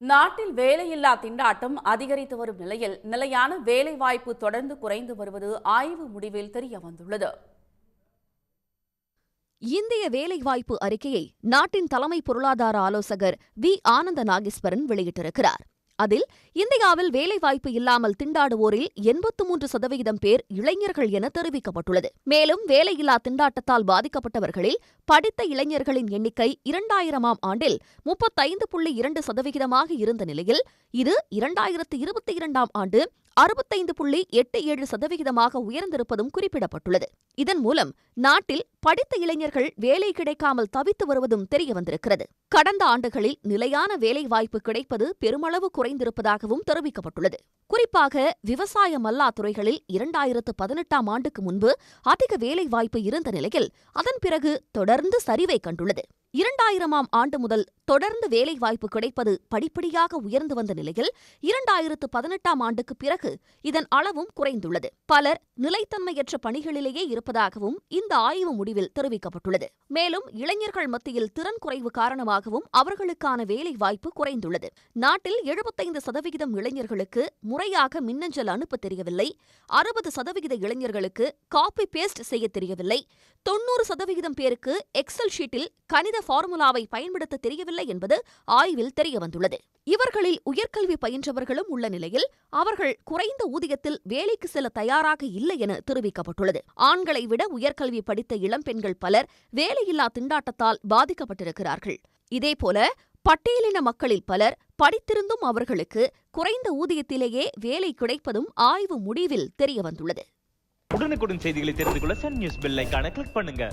நாட்டில் வேலையில்லா திண்டாட்டம் அதிகரித்து வரும் நிலையில் நிலையான வேலைவாய்ப்பு தொடர்ந்து குறைந்து வருவது ஆய்வு முடிவில் தெரியவந்துள்ளது. இந்திய வேலைவாய்ப்பு அறிக்கையை நாட்டின் தலைமை பொருளாதார ஆலோசகர் வி. ஆனந்த நாகேஸ்வரன் வெளியிட்டிருக்கிறார். அதில் இந்தியாவில் வேலைவாய்ப்பு இல்லாமல் திண்டாடுவோரில் 83% பேர் இளைஞர்கள் என தெரிவிக்கப்பட்டுள்ளது. மேலும் வேலையில்லா திண்டாட்டத்தால் பாதிக்கப்பட்டவர்களில் படித்த இளைஞர்களின் எண்ணிக்கை 2000ஆம் ஆண்டில் 35.2% இருந்த நிலையில் இது 2022ஆம் ஆண்டு 65.87% உயர்ந்திருப்பதும் குறிப்பிடப்பட்டுள்ளது. இதன் மூலம் நாட்டில் படித்த இளைஞர்கள் வேலை கிடைக்காமல் தவித்து வருவதும் தெரியவந்திருக்கிறது. கடந்த ஆண்டுகளில் நிலையான வேலைவாய்ப்பு கிடைப்பது பெருமளவு குறைந்திருப்பதாகவும் தெரிவிக்கப்பட்டுள்ளது. குறிப்பாக விவசாயம் அல்லா துறைகளில் 2018ஆம் ஆண்டுக்கு முன்பு அதிக வேலைவாய்ப்பு இருந்த நிலையில் அதன் பிறகு தொடர்ந்து சரிவை கண்டுள்ளது. 2000ஆம் ஆண்டு முதல் தொடர்ந்து வேலைவாய்ப்பு கிடைப்பது படிப்படியாக உயர்ந்து வந்த நிலையில் 2018ஆம் ஆண்டுக்கு பிறகு இதன் அளவும் குறைந்துள்ளது. பலர் நிலைத்தன்மையற்ற பணிகளிலேயே இருப்பதாகவும் இந்த ஆய்வு முடிவில் தெரிவிக்கப்பட்டுள்ளது. மேலும் இளைஞர்கள் மத்தியில் திறன் குறைவு காரணமாகவும் அவர்களுக்கான வேலைவாய்ப்பு குறைந்துள்ளது. நாட்டில் 75% இளைஞர்களுக்கு முறையாக மின்னஞ்சல் அனுப்ப தெரியவில்லை, 60% இளைஞர்களுக்கு காப்பி பேஸ்ட் செய்ய தெரியவில்லை, 90% பேருக்கு எக்ஸல் ஷீட்டில் கணித ஃபார்முலாவை பயன்படுத்த தெரியவில்லை என்பது ஆய்வில் தெரியவந்துள்ளது. இவர்களில் உயர்கல்வி பயின்றவர்களும் உள்ள நிலையில் அவர்கள் குறைந்த ஊதியத்தில் வேலைக்கு செல்ல தயாராக இல்லை என தெரிவிக்கப்பட்டுள்ளது. ஆண்களை விட உயர்கல்வி படித்த இளம்பெண்கள் பலர் வேலையில்லா திண்டாட்டத்தால் பாதிக்கப்பட்டிருக்கிறார்கள். இதேபோல பட்டியலின மக்களில் பலர் படித்திருந்தும் அவர்களுக்கு குறைந்த ஊதியத்திலேயே வேலை கிடைப்பதும் ஆய்வு முடிவில் தெரியவந்துள்ளது. உடனுக்குடன் செய்திகளை தெரிந்து கொள்ள சன் நியூஸ் பெல் ஐகானை கிளிக் பண்ணுங்க.